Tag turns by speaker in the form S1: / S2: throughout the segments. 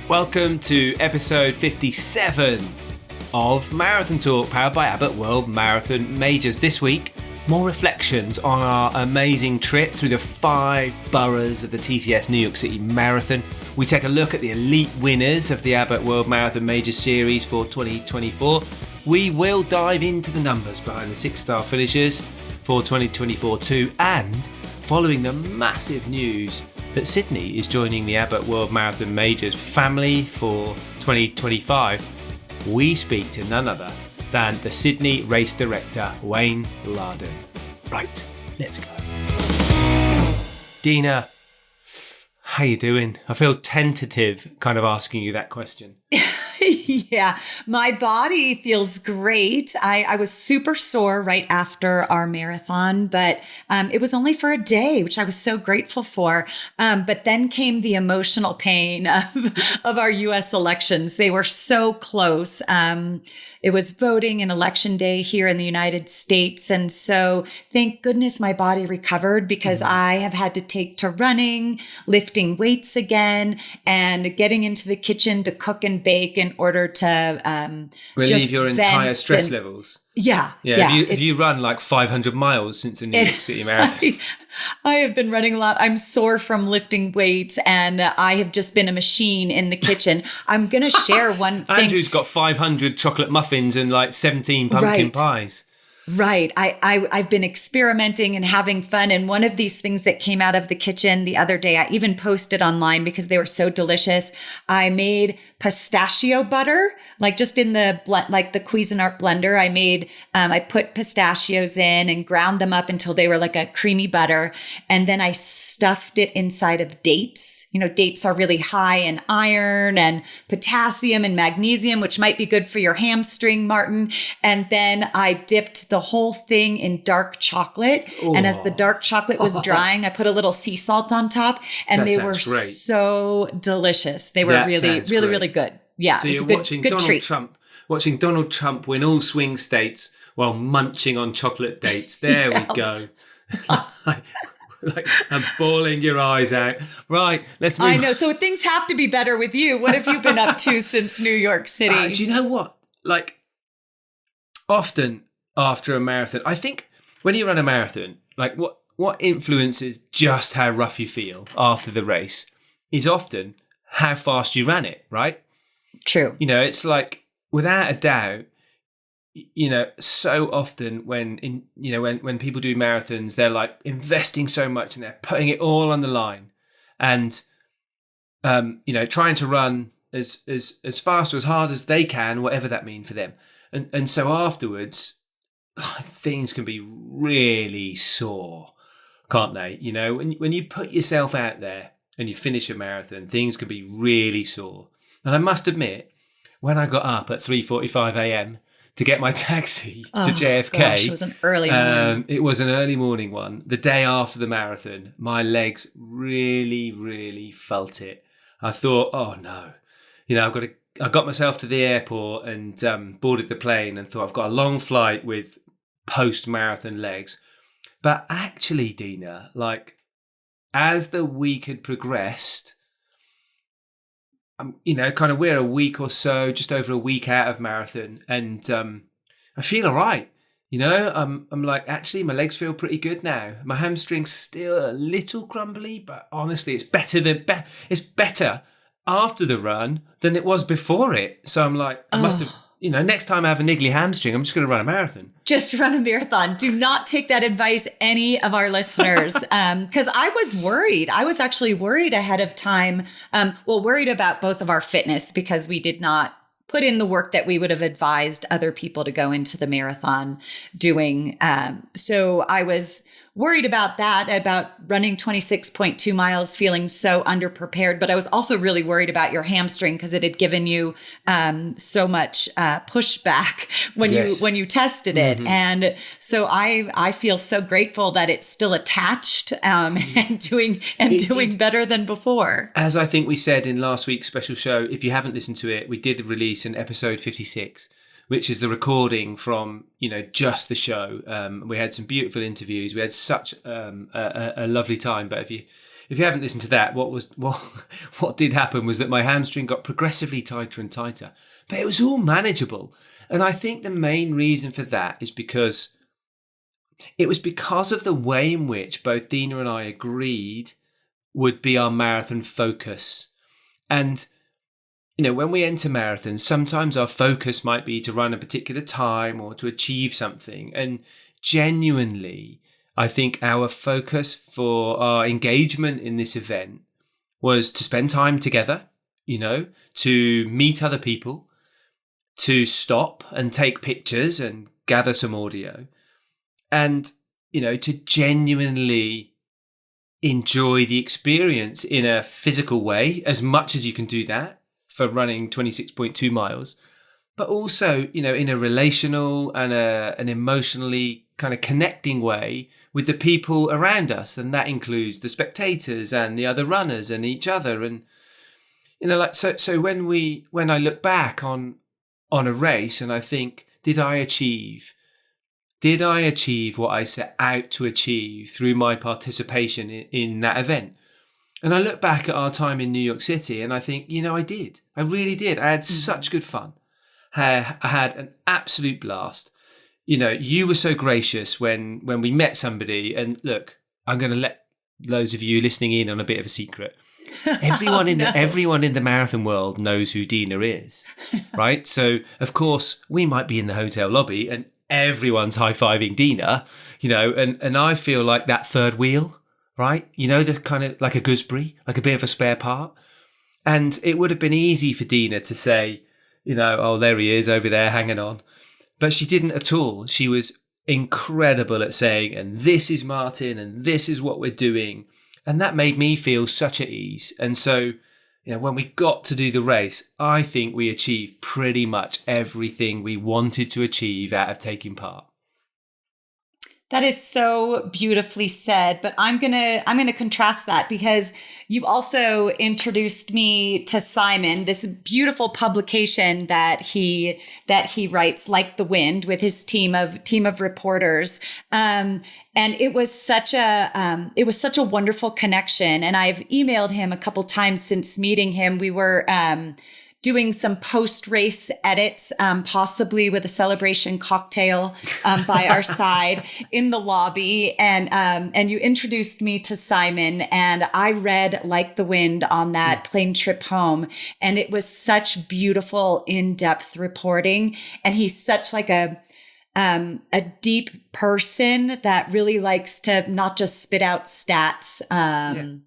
S1: Welcome to episode 57 of Marathon Talk, powered by Abbott World Marathon Majors. This week, more reflections on our amazing trip through the 5 boroughs of the TCS New York City Marathon. We take a look at the elite winners of the Abbott World Marathon Majors series for 2024. We will dive into the numbers behind the 6-star finishers for 2024 too, and following the massive news that Sydney is joining the Abbott World Marathon Majors family for 2025, we speak to none other than the Sydney race director, Wayne Larden. Right, let's go. Dina, how you doing? I feel tentative kind of asking you that question.
S2: Yeah, my body feels great. I was super sore right after our marathon, but it was only for a day, which I was so grateful for. But then came the emotional pain of our U.S. elections. They were so close. It was voting and election day here in the United States. And so thank goodness my body recovered, because I have had to take to running, lifting weights again, and getting into the kitchen to cook and bake in order to
S1: relieve your entire stress levels.
S2: Yeah.
S1: Have you run like 500 miles since the New York City Marathon?
S2: I have been running a lot. I'm sore from lifting weights, and I have just been a machine in the kitchen. I'm going to share one thing.
S1: Andrew's got 500 chocolate muffins and like 17 pumpkin pies.
S2: Right. I've been experimenting and having fun. And one of these things that came out of the kitchen the other day, I even posted online because they were so delicious. I made pistachio butter, like just in the the Cuisinart blender. I put pistachios in and ground them up until they were like a creamy butter. And then I stuffed it inside of dates. You know, dates are really high in iron and potassium and magnesium, which might be good for your hamstring, Martin. And then I dipped the whole thing in dark chocolate. Ooh. And as the dark chocolate was drying, I put a little sea salt on top, and they were great. So delicious. They were really good. Yeah,
S1: so
S2: it's
S1: you're
S2: a
S1: watching
S2: good
S1: Donald
S2: treat.
S1: Trump, watching Donald Trump win all swing states while munching on chocolate dates. There we go. Like and bawling your eyes out. Right, let's move.
S2: I know. So things have to be better with you. What have you been up to since New York City?
S1: Do you know what? Like, often after a marathon, I think when you run a marathon, like what influences just how rough you feel after the race is often how fast you ran it, right?
S2: True.
S1: You know, it's like, without a doubt, you know, so often when people do marathons, they're like investing so much and they're putting it all on the line, and trying to run as fast or as hard as they can, whatever that means for them. And so afterwards, things can be really sore, can't they? You know, when you put yourself out there and you finish a marathon, things can be really sore. And I must admit, when I got up at 3:45 a.m. to get my taxi to JFK.
S2: Gosh, it was an early morning.
S1: It was an early morning one. The day after the marathon, my legs really, really felt it. I thought, oh no, you know, I got myself to the airport and boarded the plane and thought, I've got a long flight with post-marathon legs. But actually, Dina, like, as the week had progressed, kind of we're a week or so, just over a week out of marathon, and I feel all right. You know, I'm like, actually, my legs feel pretty good now. My hamstring's still a little crumbly, but honestly, it's better after the run than it was before it. So I'm like, I must have. You know, next time I have a niggly hamstring, I'm just going to run a marathon.
S2: Just run a marathon. Do not take that advice, any of our listeners, because I was worried. I was actually worried ahead of time. Worried about both of our fitness, because we did not put in the work that we would have advised other people to go into the marathon doing. So I was worried about that, about running 26.2 miles, feeling so underprepared. But I was also really worried about your hamstring, because it had given you so much pushback when you tested it. Mm-hmm. And so I feel so grateful that it's still attached and doing better than before.
S1: As I think we said in last week's special show, if you haven't listened to it, we did release an episode 56, which is the recording from, just the show. We had some beautiful interviews. We had such a lovely time. But if if you haven't listened to that, what did happen was that my hamstring got progressively tighter and tighter, but it was all manageable. And I think the main reason for that is because it was because of the way in which both Dina and I agreed would be our marathon focus. And, when we enter marathons, sometimes our focus might be to run a particular time or to achieve something. And genuinely, I think our focus for our engagement in this event was to spend time together, to meet other people, to stop and take pictures and gather some audio, and, to genuinely enjoy the experience in a physical way, as much as you can do that for running 26.2 miles, but also, in a relational and an emotionally kind of connecting way with the people around us. And that includes the spectators and the other runners and each other. And, so when I look back on a race and I think, did I achieve what I set out to achieve through my participation in that event? And I look back at our time in New York City and I think, I did. I really did. I had such good fun. I had an absolute blast. You were so gracious when we met somebody. And look, I'm going to let those of you listening in on a bit of a secret. Everyone in the marathon world knows who Dina is, right? So, of course, we might be in the hotel lobby and everyone's high-fiving Dina, and I feel like that third wheel, right? The kind of like a gooseberry, like a bit of a spare part. And it would have been easy for Dina to say, oh, there he is over there hanging on. But she didn't at all. She was incredible at saying, and this is Martin, and this is what we're doing. And that made me feel such at ease. And so, when we got to do the race, I think we achieved pretty much everything we wanted to achieve out of taking part.
S2: That is so beautifully said, but I'm gonna contrast that because you also introduced me to Simon, this beautiful publication that he writes, Like the Wind, with his team of reporters, and it was such a wonderful connection. And I've emailed him a couple times since meeting him. We were doing some post-race edits, possibly with a celebration cocktail by our side in the lobby. And you introduced me to Simon, and I read Like the Wind on that plane trip home. And it was such beautiful, in-depth reporting. And he's such like a deep person that really likes to not just spit out stats and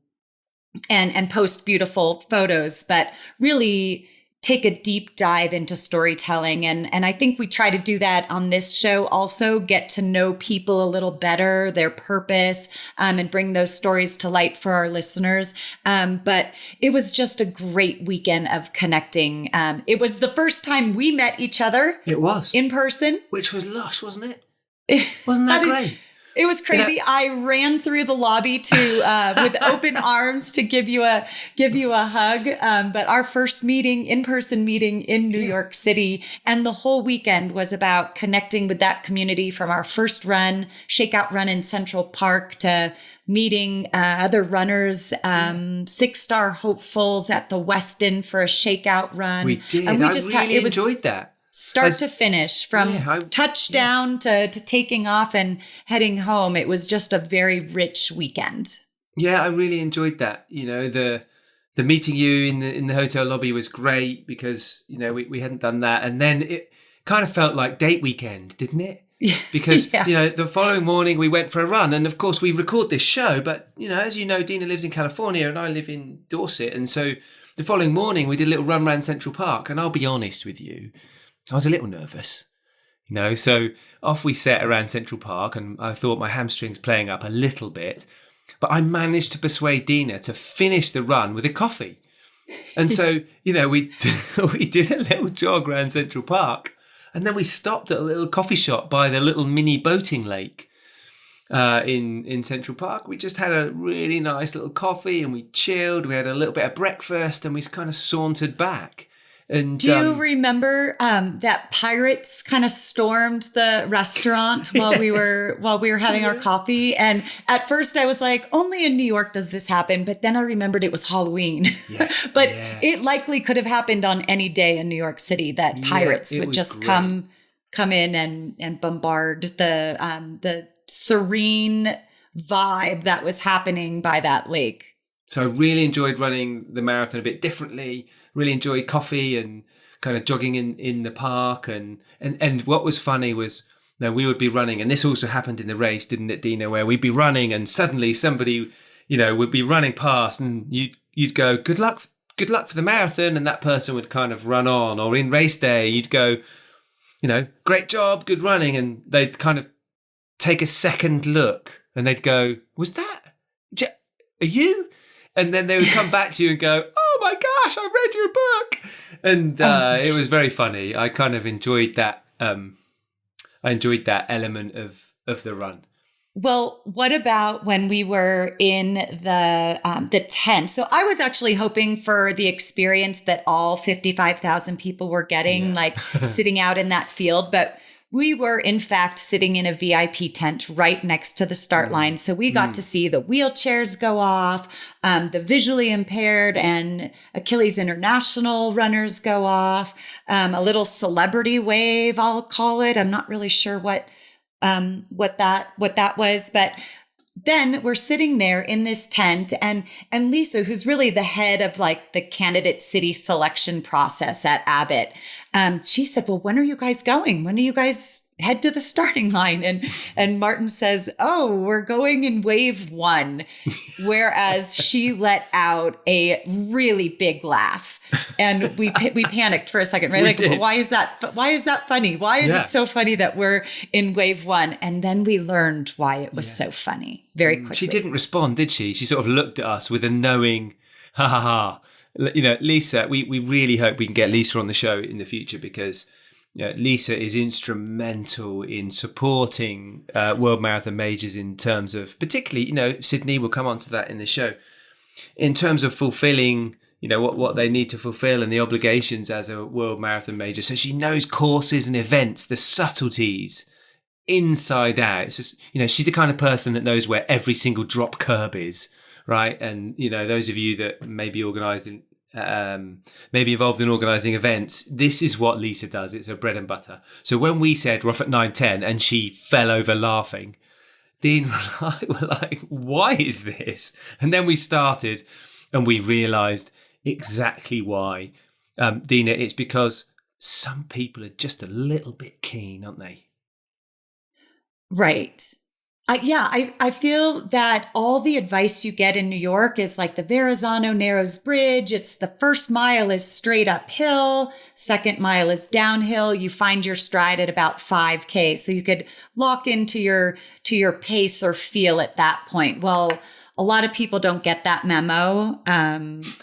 S2: post beautiful photos, but really take a deep dive into storytelling. And I think we try to do that on this show also, get to know people a little better, their purpose, and bring those stories to light for our listeners. But it was just a great weekend of connecting. It was the first time we met each other.
S1: It was.
S2: In person.
S1: Which was lush, wasn't it? Wasn't that great?
S2: It was crazy. I ran through the lobby with open arms to give you a hug. But our first in-person meeting in New York City, and the whole weekend was about connecting with that community, from our first run, shakeout run in Central Park, to meeting other runners, 6-star hopefuls at the Westin for a shakeout run.
S1: We did. And I really enjoyed that.
S2: Start to finish, from touchdown to taking off and heading home. It was just a very rich weekend.
S1: Yeah, I really enjoyed that. The meeting you in the hotel lobby was great because, we hadn't done that. And then it kind of felt like date weekend, didn't it? Because, the following morning we went for a run. And of course we record this show, but, as you know, Dina lives in California and I live in Dorset. And so the following morning we did a little run around Central Park. And I'll be honest with you, I was a little nervous, so off we set around Central Park, and I thought my hamstrings playing up a little bit, but I managed to persuade Dina to finish the run with a coffee. And so, we did a little jog around Central Park, and then we stopped at a little coffee shop by the little mini boating lake in Central Park. We just had a really nice little coffee and we chilled. We had a little bit of breakfast and we kind of sauntered back. And
S2: do you remember that pirates kind of stormed the restaurant while we were having our coffee? And at first I was like, only in New York does this happen. But then I remembered it was Halloween.
S1: Yes,
S2: but it likely could have happened on any day in New York City that pirates would just come in and bombard the serene vibe that was happening by that lake.
S1: So I really enjoyed running the marathon a bit differently, really enjoyed coffee and kind of jogging in the park. And what was funny was, we would be running, and this also happened in the race, didn't it, Dina, where we'd be running and suddenly somebody, would be running past and you'd go, good luck for the marathon. And that person would kind of run on. Or in race day, you'd go, great job, good running. And they'd kind of take a second look and they'd go, was that, are you? And then they would come back to you and go, oh my gosh, I read your book. And it was very funny. I kind of enjoyed that. I enjoyed that element of the run.
S2: Well, what about when we were in the tent? So I was actually hoping for the experience that all 55,000 people were getting, like sitting out in that field. But we were, in fact, sitting in a VIP tent right next to the start line. So we got to see the wheelchairs go off, the visually impaired and Achilles International runners go off, a little celebrity wave, I'll call it. I'm not really sure what that was, but then we're sitting there in this tent and Lisa, who's really the head of like the candidate city selection process at Abbott, she said, well, when are you guys going? When do you guys head to the starting line? And Martin says, oh, we're going in wave 1. Whereas she let out a really big laugh. And we panicked for a second, right? Well, why is that funny? Why is it so funny that we're in wave 1? And then we learned why it was so funny very quickly.
S1: She didn't respond, did she? She sort of looked at us with a knowing, ha ha ha. Lisa, we really hope we can get Lisa on the show in the future because Lisa is instrumental in supporting World Marathon Majors in terms of, particularly, Sydney, we'll come on to that in the show, in terms of fulfilling, what they need to fulfill and the obligations as a World Marathon Major. So she knows courses and events, the subtleties inside out. It's just, she's the kind of person that knows where every single drop curb is. Right. And, those of you that may be maybe involved in organising events, this is what Lisa does. It's her bread and butter. So when we said we're off at 9:10 and she fell over laughing, Dean and I were like, why is this? And then we started and we realised exactly why. Dina, it's because some people are just a little bit keen, aren't they?
S2: Right. I feel that all the advice you get in New York is like the Verrazano Narrows Bridge. It's the first mile is straight uphill. Second mile is downhill. You find your stride at about 5K. So you could lock into your pace or feel at that point. Well, a lot of people don't get that memo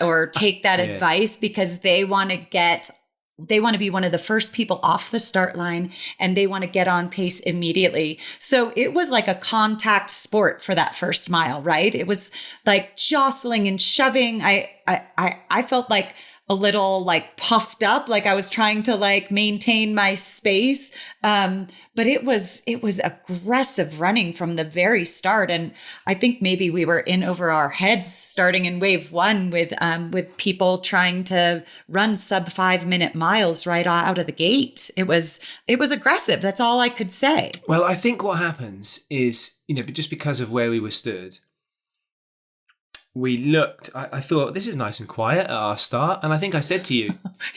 S2: or take that advice because they want to be one of the first people off the start line and they want to get on pace immediately. So it was like a contact sport for that first mile, right? It was like jostling and shoving. I felt like a little like puffed up, like I was trying to like maintain my space. But it was aggressive running from the very start. And I think maybe we were in over our heads starting in wave 1 with people trying to run sub 5-minute miles right out of the gate. It was aggressive. That's all I could say.
S1: Well, I think what happens is, just because of where we were stood, we looked, I thought, this is nice and quiet at our start. And I think I said to you,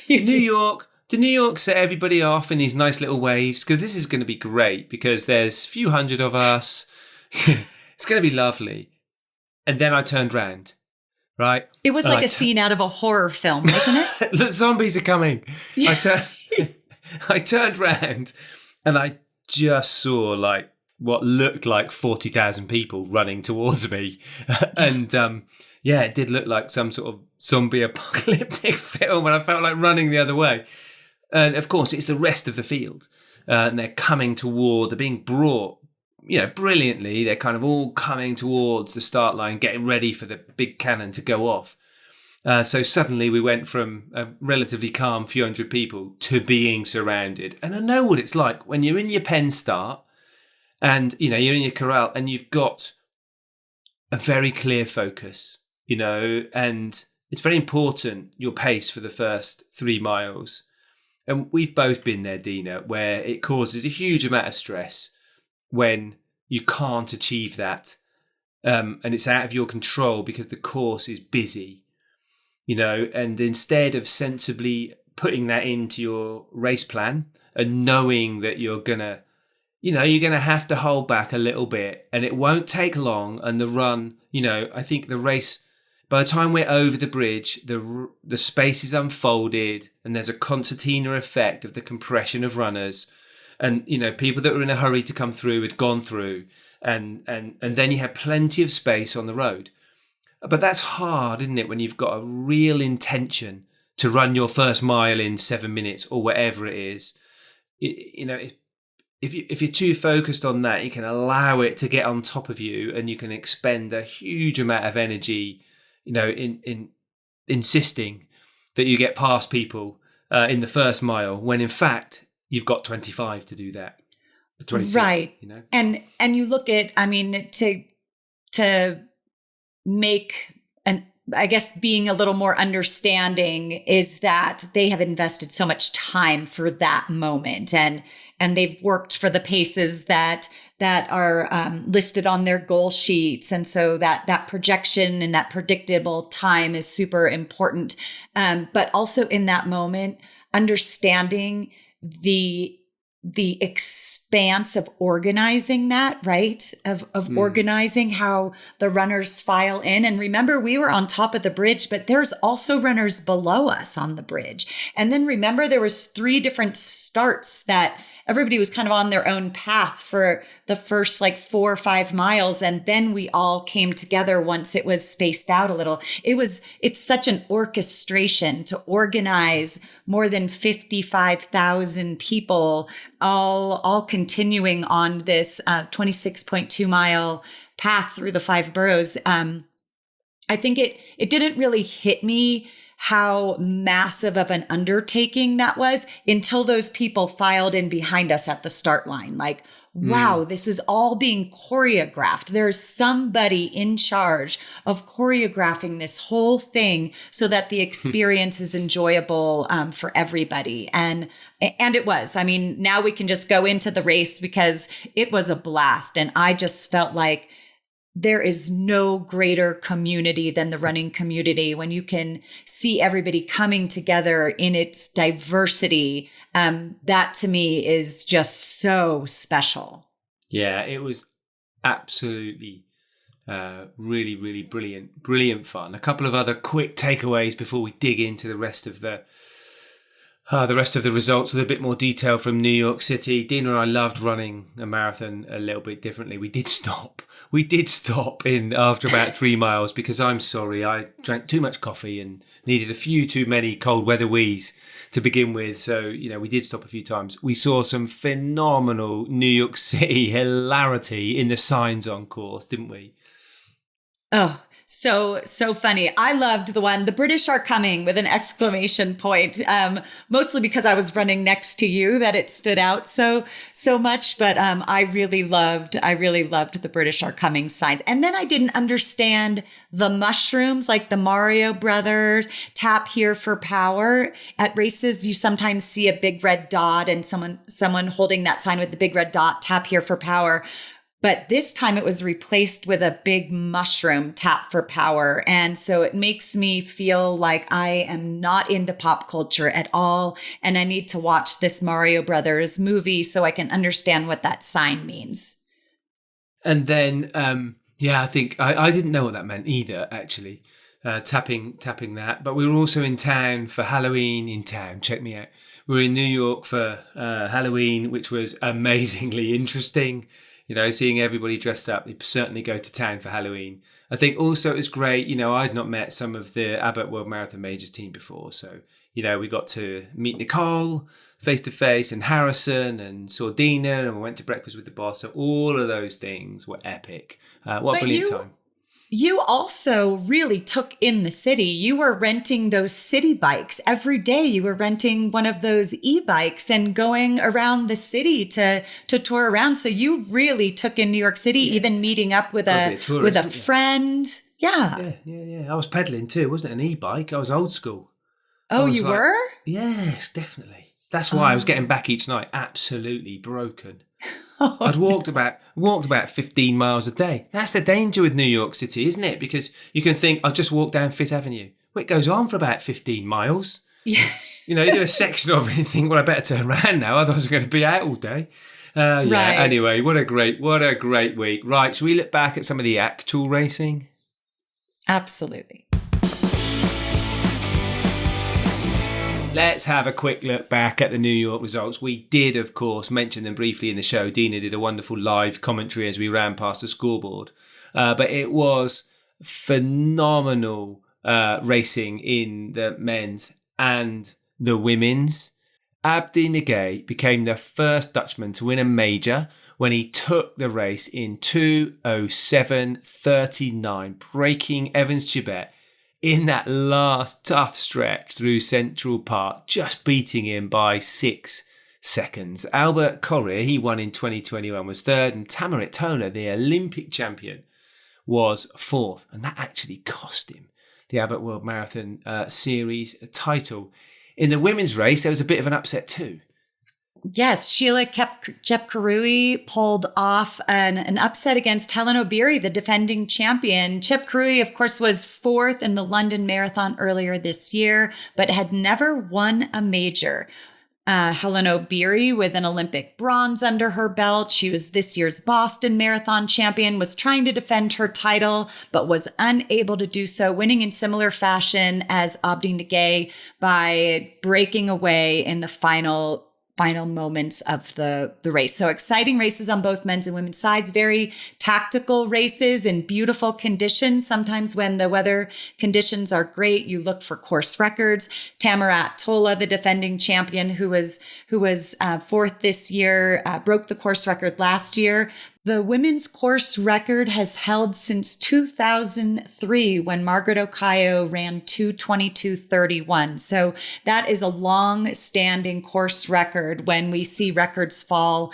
S1: New York set everybody off in these nice little waves? Because this is going to be great because there's a few hundred of us. It's going to be lovely. And then I turned round, right?
S2: It was like a scene out of a horror film, wasn't it?
S1: The zombies are coming. I turned round and I just saw like what looked like 40,000 people running towards me. And it did look like some sort of zombie apocalyptic film, and I felt like running the other way. And of course, it's the rest of the field. And they're being brought, brilliantly. They're kind of all coming towards the start line, getting ready for the big cannon to go off. So suddenly we went from a relatively calm few hundred people to being surrounded. And I know what it's like when you're in your pen start and, you're in your corral and you've got a very clear focus, and it's very important, your pace for the first 3 miles. And we've both been there, Dina, where it causes a huge amount of stress when you can't achieve that. And it's out of your control because the course is busy, and instead of sensibly putting that into your race plan and knowing that you're going to have to hold back a little bit and it won't take long. And the run, I think the race, by the time we're over the bridge, the space is unfolded and there's a concertina effect of the compression of runners. And, people that were in a hurry to come through had gone through. And then you had plenty of space on the road. But that's hard, isn't it, when you've got a real intention to run your first mile in 7 minutes or whatever it is. If you're too focused on that, you can allow it to get on top of you and you can expend a huge amount of energy, in insisting that you get past people in the first mile, when in fact you've got 25 to do that. 26,
S2: right. And you look at, to make I guess being a little more understanding is that they have invested so much time for that moment, and they've worked for the paces that are listed on their goal sheets, and so that projection and that predictable time is super important. But also in that moment, understanding the expanse of organizing that, right? Of organizing how the runners file in. And remember, we were on top of the bridge, but there's also runners below us on the bridge. And then remember, there was 3 different starts that everybody was kind of on their own path for the first 4 or 5 miles. And then we all came together once it was spaced out a little. It's such an orchestration to organize more than 55,000 people all continuing on this 26.2 mile path through the 5 boroughs. I think it didn't really hit me how massive of an undertaking that was until those people filed in behind us at the start line. Wow, this is all being choreographed. There's somebody in charge of choreographing this whole thing so that the experience is enjoyable for everybody. And it was. Now we can just go into the race because it was a blast. And I just felt like there is no greater community than the running community when you can see everybody coming together in its diversity. That to me is just so special.
S1: Yeah, it was absolutely really, really brilliant fun. A couple of other quick takeaways before we dig into the rest of the results with a bit more detail from New York City. Dina and I loved running a marathon a little bit differently. We did stop in after about 3 miles because I'm sorry, I drank too much coffee and needed a few too many cold weather wheeze to begin with. So, we did stop a few times. We saw some phenomenal New York City hilarity in the signs on course, didn't we?
S2: Oh, so funny. I loved the one, "The British are coming," with an exclamation point. Mostly because I was running next to you that it stood out so much. But I really loved "The British are coming" signs. And then I didn't understand the mushrooms, like the Mario Brothers, "Tap here for power." At races, you sometimes see a big red dot and someone holding that sign with the big red dot, "Tap here for power." But this time it was replaced with a big mushroom, "Tap for power." And so it makes me feel like I am not into pop culture at all. And I need to watch this Mario Brothers movie so I can understand what that sign means.
S1: And then, I think I didn't know what that meant either, actually, tapping that. But we were also in town for Halloween check me out. We were in New York for Halloween, which was amazingly interesting. Seeing everybody dressed up. They certainly go to town for Halloween. I think also it was great. I'd not met some of the Abbott World Marathon Majors team before. So, we got to meet Nicole face to face and Harrison and saw Dina and we went to breakfast with the boss. So all of those things were epic. What a brilliant time.
S2: You also really took in the city. You were renting those city bikes every day. You were renting one of those e-bikes and going around the city to tour around. So you really took in New York City, even meeting up with a friend. Yeah.
S1: Yeah. I was pedaling too. It wasn't an e-bike. I was old school.
S2: Oh, you were?
S1: Yes, definitely. That's why I was getting back each night absolutely broken. I'd walked about 15 miles a day. That's the danger with New York City, isn't it? Because you can think, I'll just walk down Fifth Avenue. Well, it goes on for about 15 miles.
S2: Yeah.
S1: You know, you do a section of it and think, well, I better turn around now, otherwise I'm going to be out all day.
S2: Right.
S1: Anyway, what a great week. Right, shall we look back at some of the actual racing?
S2: Absolutely.
S1: Let's have a quick look back at the New York results. We did, of course, mention them briefly in the show. Dina did a wonderful live commentary as we ran past the scoreboard. But it was phenomenal racing in the men's and the women's. Abdi Nagay became the first Dutchman to win a major when he took the race in 2:07:39, breaking Evans Chibet in that last tough stretch through Central Park, just beating him by 6 seconds. Albert Correa, he won in 2021, was third, and Tamarit Tola, the Olympic champion, was fourth. And that actually cost him the Abbott World Marathon Series title. In the women's race, there was a bit of an upset too.
S2: Yes, Sheila Chepkarui pulled off an upset against Helen Obiri, the defending champion. Chepkarui, of course, was fourth in the London Marathon earlier this year, but had never won a major. Helen Obiri, with an Olympic bronze under her belt, she was this year's Boston Marathon champion, was trying to defend her title, but was unable to do so, winning in similar fashion as Abdi Nagay by breaking away in the final moments of the race. So exciting races on both men's and women's sides, very tactical races in beautiful conditions. Sometimes when the weather conditions are great, you look for course records. Tamarit Tola, the defending champion who was fourth this year, broke the course record last year. The women's course record has held since 2003 when Margaret Okayo ran 2:22:31. So that is a long-standing course record when we see records fall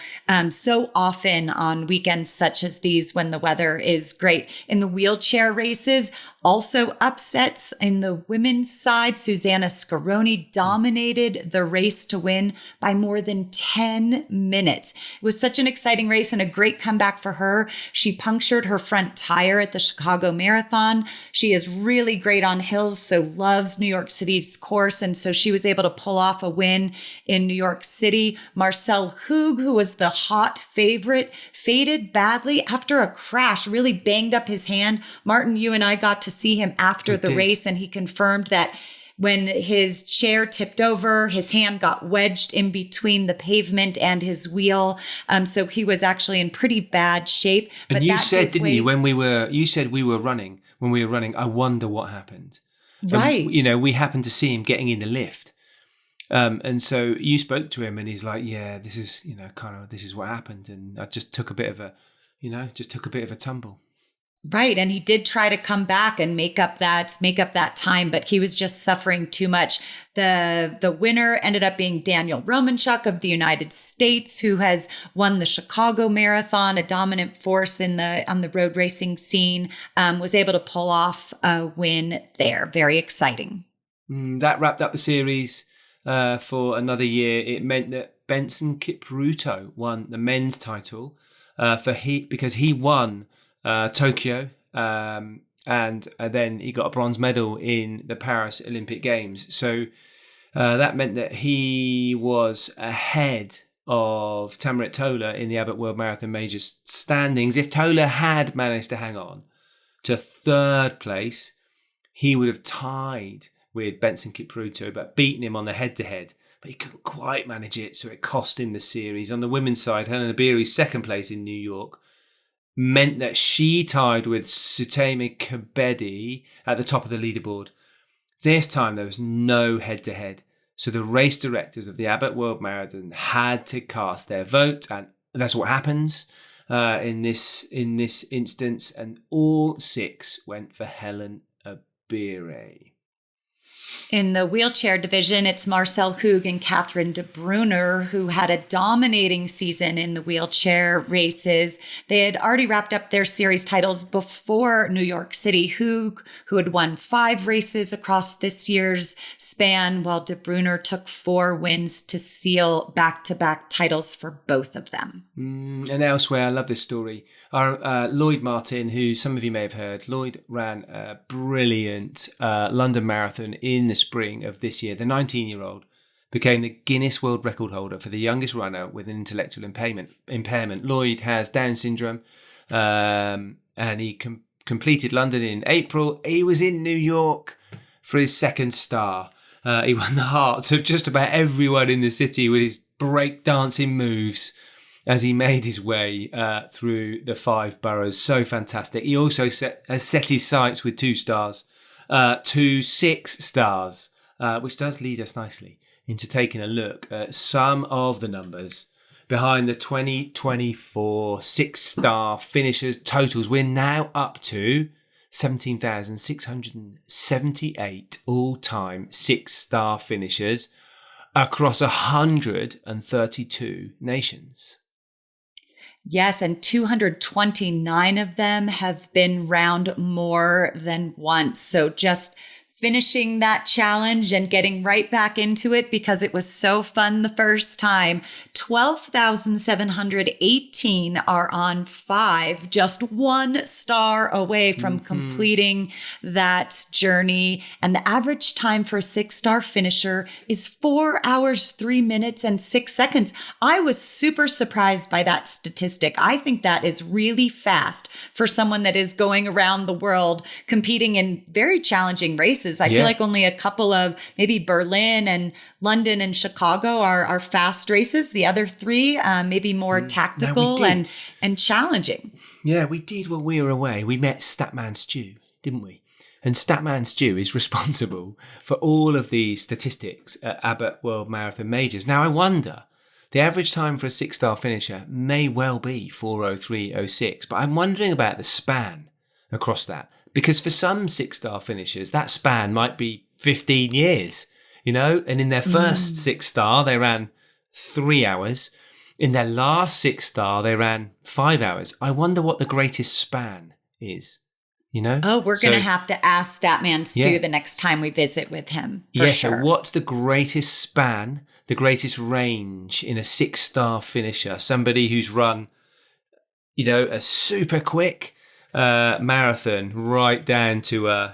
S2: so often on weekends such as these when the weather is great. In the wheelchair races, also upsets in the women's side. Susanna Scaroni dominated the race to win by more than 10 minutes. It was such an exciting race and a great comeback for her. She punctured her front tire at the Chicago Marathon. She is really great on hills, so loves New York City's course. And so she was able to pull off a win in New York City. Marcel Hoog, who was the hot favorite, faded badly after a crash, really banged up his hand. Martin, you and I got to see him after the race, and he confirmed that when his chair tipped over, his hand got wedged in between the pavement and his wheel. So he was actually in pretty bad shape.
S1: And but you said, didn't you, you said we were running, I wonder what happened.
S2: Right.
S1: We happened to see him getting in the lift. And so you spoke to him and he's like, yeah, this is, this is what happened. And I just took a bit of a tumble.
S2: Right. And he did try to come back and make up that time, but he was just suffering too much. The winner ended up being Daniel Romanchuk of the United States, who has won the Chicago Marathon, a dominant force on the road racing scene, was able to pull off a win there. Very exciting.
S1: That wrapped up the series for another year. It meant that Benson Kipruto won the men's title because he won Tokyo, and then he got a bronze medal in the Paris Olympic Games. So that meant that he was ahead of Tamarit Tola in the Abbott World Marathon Major standings. If Tola had managed to hang on to third place, he would have tied with Benson Kipruto, but beaten him on the head-to-head. But he couldn't quite manage it, so it cost him the series. On the women's side, Helen Obiri's second place in New York meant that she tied with Sutema Kebede at the top of the leaderboard. This time there was no head-to-head, so the race directors of the Abbott World Marathon had to cast their vote, and that's what happens. in this instance, and all 6 went for Helen Abire.
S2: In the wheelchair division, it's Marcel Hoog and Catherine de Bruyne who had a dominating season in the wheelchair races. They had already wrapped up their series titles before New York City. Hoog, who had won 5 races across this year's span, while de Bruyne took 4 wins to seal back-to-back titles for both of them.
S1: And elsewhere, I love this story. Our Lloyd Martin, who some of you may have heard, Lloyd ran a brilliant London Marathon in the spring of this year. The 19-year-old became the Guinness World Record holder for the youngest runner with an intellectual impairment. Lloyd has Down syndrome, and he completed London in April. He was in New York for his second star. He won the hearts of just about everyone in the city with his breakdancing moves as he made his way through the 5 boroughs. So fantastic. He also has set his sights with 2 stars to 6 stars, which does lead us nicely into taking a look at some of the numbers behind the 2024 6-star finishers totals. We're now up to 17,678 all-time 6-star finishers across 132 nations.
S2: Yes, and 229 of them have been round more than once. So just finishing that challenge and getting right back into it because it was so fun the first time. 12,718 are on 5, just 1 star away from completing that journey. And the average time for a 6-star finisher is 4 hours, 3 minutes, and 6 seconds. I was super surprised by that statistic. I think that is really fast for someone that is going around the world competing in very challenging races. I feel like only a couple of maybe Berlin and London and Chicago are fast races. The other 3 maybe more tactical and challenging.
S1: Yeah, we did when we were away. We met Statman Stu, didn't we? And Statman Stu is responsible for all of these statistics at Abbott World Marathon Majors. Now, I wonder, the average time for a 6-star finisher may well be 4:03:06, but I'm wondering about the span across that. Because for some 6-star finishers, that span might be 15 years, and in their first 6-star, they ran 3 hours. In their last 6-star, they ran 5 hours. I wonder what the greatest span is,
S2: Oh, we're going to have to ask Statman Stu the next time we visit with him. Sure.
S1: So what's the greatest span, the greatest range in a 6-star finisher? Somebody who's run, a super quick marathon right down to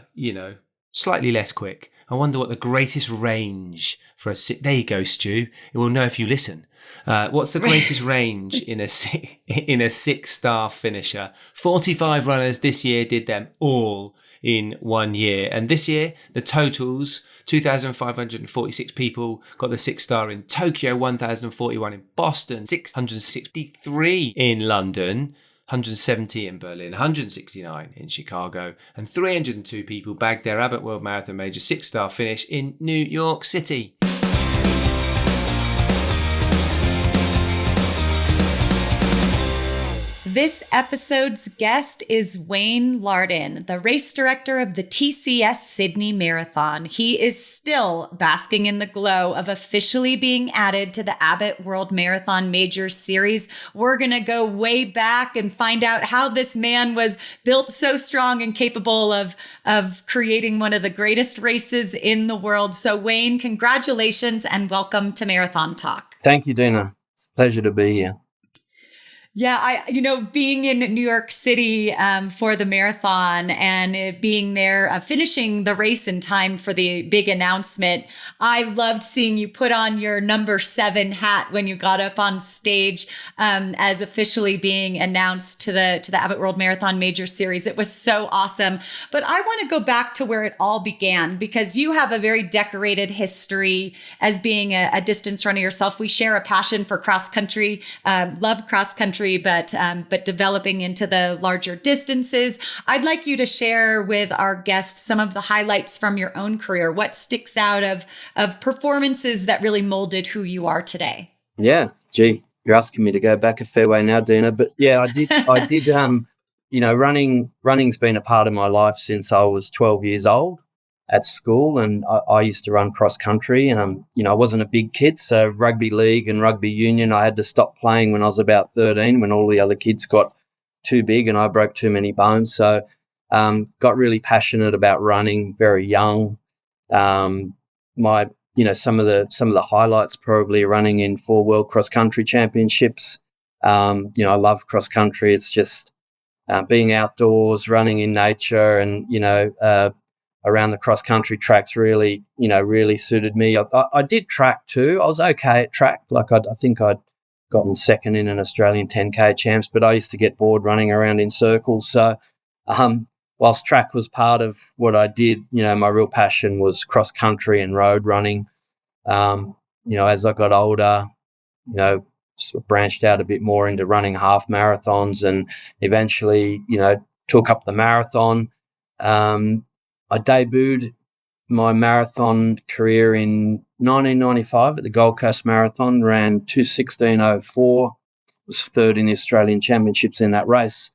S1: slightly less quick. I wonder what the greatest range for there you go, Stu. We'll know if you listen. What's the greatest range in a 6-star finisher? 45 runners this year did them all in 1 year, and this year the totals: 2,546 people got the 6-star in Tokyo, 1,041 in Boston, 663 in London, 170 in Berlin, 169 in Chicago, and 302 people bagged their Abbott World Marathon Major 6-star finish in New York City.
S2: This episode's guest is Wayne Larden, the race director of the TCS Sydney Marathon. He is still basking in the glow of officially being added to the Abbott World Marathon Major Series. We're going to go way back and find out how this man was built so strong and capable of creating one of the greatest races in the world. So Wayne, congratulations and welcome to Marathon Talk.
S3: Thank you, Dina. It's a pleasure to be here.
S2: Yeah, being in New York City for the marathon and being there, finishing the race in time for the big announcement, I loved seeing you put on your number 7 hat when you got up on stage as officially being announced to the Abbott World Marathon Major Series. It was so awesome. But I want to go back to where it all began because you have a very decorated history as being a distance runner yourself. We share a passion for cross country, love cross country. But developing into the larger distances. I'd like you to share with our guests some of the highlights from your own career. What sticks out of performances that really molded who you are today?
S3: Yeah, gee. You're asking me to go back a fair way now, Dina. But yeah, I did. Running's been a part of my life since I was 12 years old at school, and I used to run cross country. And I wasn't a big kid, so rugby league and rugby union, I had to stop playing when I was about 13, when all the other kids got too big and I broke too many bones. So got really passionate about running very young. My some of the highlights probably running in 4 World Cross Country Championships. I love cross country. It's just being outdoors, running in nature, and around the cross country tracks really suited me. I did track too. I was okay at track. Like I think I'd gotten second in an Australian 10K champs, but I used to get bored running around in circles. So whilst track was part of what I did, my real passion was cross country and road running. As I got older, sort of branched out a bit more into running half marathons, and eventually, took up the marathon. I debuted my marathon career in 1995 at the Gold Coast Marathon, ran 2:16:04, was third in the Australian Championships in that race.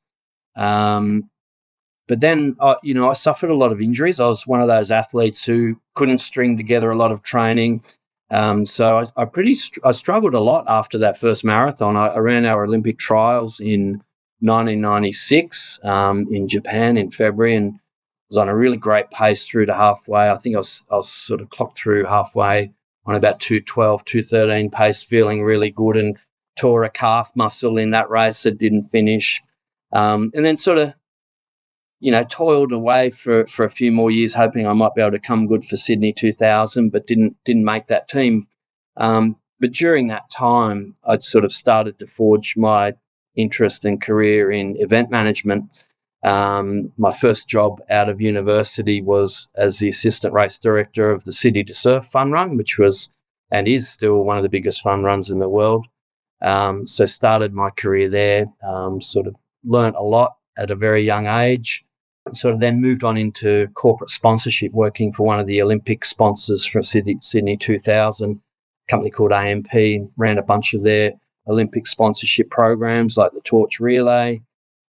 S3: But then, I suffered a lot of injuries. I was one of those athletes who couldn't string together a lot of training. So I struggled a lot after that first marathon. I ran our Olympic trials in 1996 in Japan in February, and was on a really great pace through to halfway. I think I was sort of clocked through halfway on about 2:12, 2:13 pace, feeling really good, and tore a calf muscle in that race that didn't finish. And then sort of, toiled away for a few more years, hoping I might be able to come good for Sydney 2000, but didn't make that team. But during that time, I'd sort of started to forge my interest and career in event management. My first job out of university was as the assistant race director of the City to Surf fun run, which was and is still one of the biggest fun runs in the world. So started my career there, sort of learnt a lot at a very young age. Sort of then moved on into corporate sponsorship, working for one of the Olympic sponsors from Sydney 2000, a company called AMP, ran a bunch of their Olympic sponsorship programs like the Torch Relay,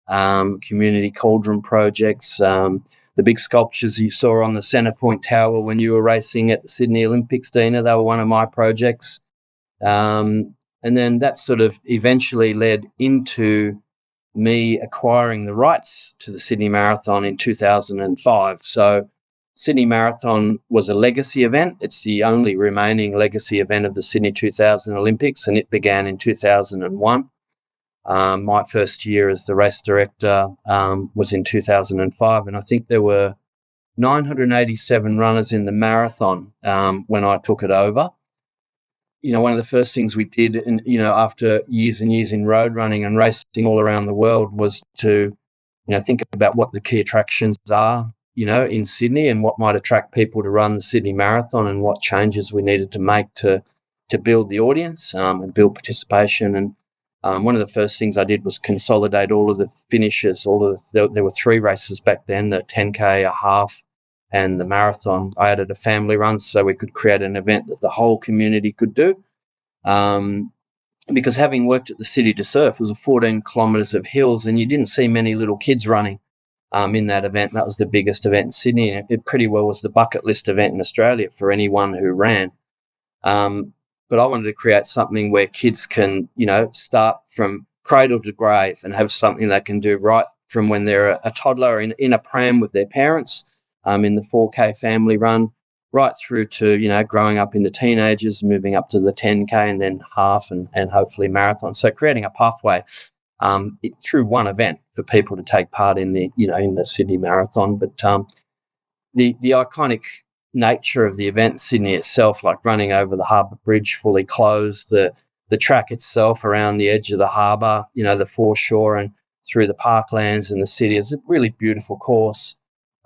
S3: community cauldron projects, the big sculptures you saw on the Centrepoint Tower when you were racing at the Sydney Olympics, Dina, they were one of my projects. And then that sort of eventually led into me acquiring the rights to the Sydney Marathon in 2005. So Sydney Marathon was a legacy event. It's the only remaining legacy event of the Sydney 2000 Olympics, and it began in 2001. My first year as the race director was in 2005, and I think there were 987 runners in the marathon when I took it over. One of the first things we did, and after years and years in road running and racing all around the world, was to, think about what the key attractions are, in Sydney, and what might attract people to run the Sydney Marathon, and what changes we needed to make to build the audience and build participation. And one of the first things I did was consolidate all of the finishes. There were 3 races back then: the 10K, a half, and the marathon. I added a family run so we could create an event that the whole community could do. Because having worked at the City to Surf, it was 14 kilometres of hills, and you didn't see many little kids running in that event. That was the biggest event in Sydney, and it pretty well was the bucket list event in Australia for anyone who ran. But I wanted to create something where kids can, start from cradle to grave and have something they can do right from when they're a toddler in a pram with their parents, in the 4K family run, right through to, growing up into teenagers, moving up to the 10K and then half and hopefully marathon. So creating a pathway through one event for people to take part in in the Sydney Marathon. But the iconic nature of the event in Sydney itself, like running over the harbour bridge fully closed, the track itself around the edge of the harbour, the foreshore and through the parklands and the city, is a really beautiful course.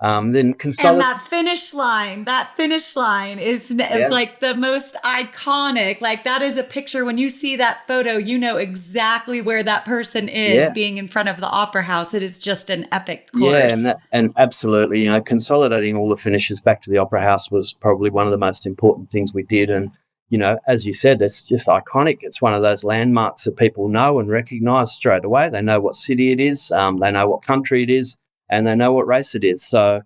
S2: And that finish line is it's like the most iconic. Like, that is a picture. When you see that photo, you know exactly where that person is being in front of the Opera House. It is just an epic course.
S3: Yeah, and absolutely, consolidating all the finishes back to the Opera House was probably one of the most important things we did. And as you said, it's just iconic. It's one of those landmarks that people know and recognise straight away. They know what city it is, they know what country it is, and they know what race it is. So,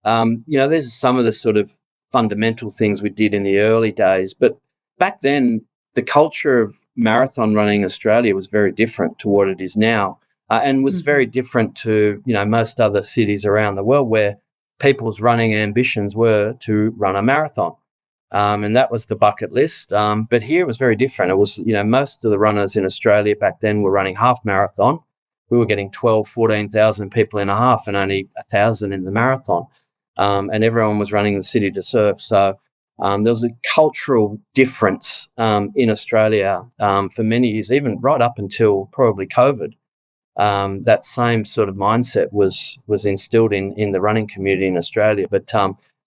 S3: these are some of the sort of fundamental things we did in the early days. But back then, the culture of marathon running in Australia was very different to what it is now, and was very different to, most other cities around the world where people's running ambitions were to run a marathon. And that was the bucket list. But here it was very different. It was, most of the runners in Australia back then were running half marathon. We were getting 12, 14,000 people in a half and only 1,000 in the marathon. And everyone was running the city to surf. So there was a cultural difference in Australia for many years, even right up until probably COVID. That same sort of mindset was instilled in the running community in Australia. But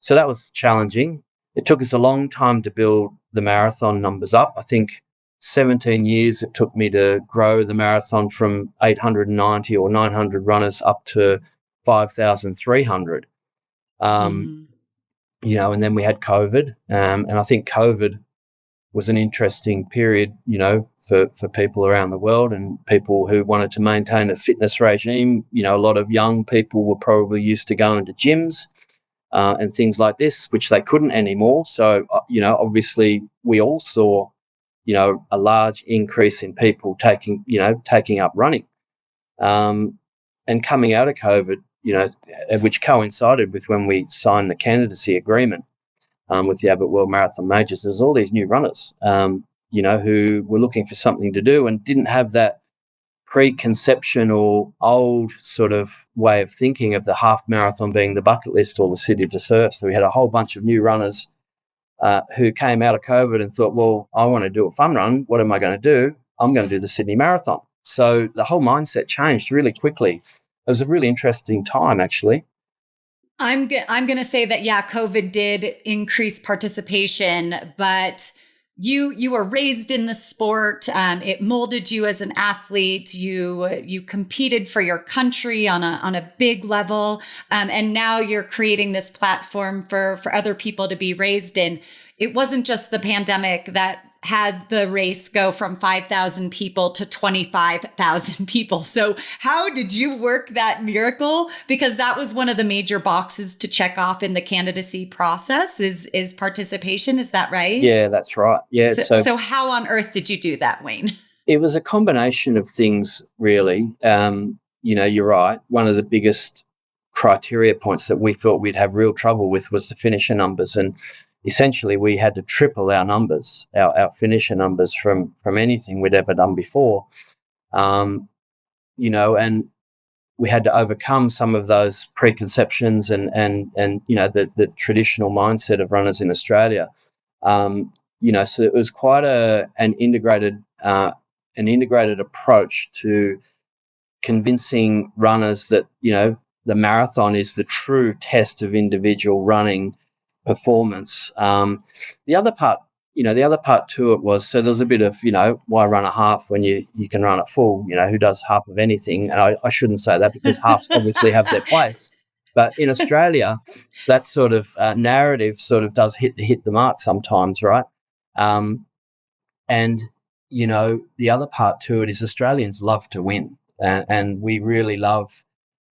S3: so that was challenging. It took us a long time to build the marathon numbers up. I think 17 years it took me to grow the marathon from 890 or 900 runners up to 5,300. And then we had COVID. And I think COVID was an interesting period, for people around the world and people who wanted to maintain a fitness regime. A lot of young people were probably used to going to gyms and things like this, which they couldn't anymore. So, obviously we all saw, a large increase in people taking up running. And coming out of COVID, which coincided with when we signed the candidacy agreement with the Abbott World Marathon Majors, there's all these new runners, who were looking for something to do and didn't have that preconception or old sort of way of thinking of the half marathon being the bucket list or the city to surf. So we had a whole bunch of new runners who came out of COVID and thought, well, I want to do a fun run. What am I going to do? I'm going to do the Sydney Marathon. So the whole mindset changed really quickly. It was a really interesting time, actually.
S2: I'm going to say that, yeah, COVID did increase participation, but you were raised in the sport. It molded you as an athlete. You competed for your country on a big level. And now you're creating this platform for other people to be raised in. It wasn't just the pandemic that had the race go from 5,000 people to 25,000 people. So how did you work that miracle? Because that was one of the major boxes to check off in the candidacy process is participation. Is that right?
S3: Yeah, that's right. Yeah.
S2: So how on earth did you do that, Wayne?
S3: It was a combination of things, really. You're right. One of the biggest criteria points that we thought we'd have real trouble with was the finisher numbers. And essentially, we had to triple our numbers, our finisher numbers from anything we'd ever done before, and we had to overcome some of those preconceptions and the traditional mindset of runners in Australia. So it was quite an integrated approach to convincing runners that the marathon is the true test of individual running performance. The other part to it was, so there was a bit of, why run a half when you can run a full, who does half of anything? And I shouldn't say that because halves obviously have their place. But in Australia, that sort of narrative sort of does hit the mark sometimes, right? And, the other part to it is Australians love to win. And we really love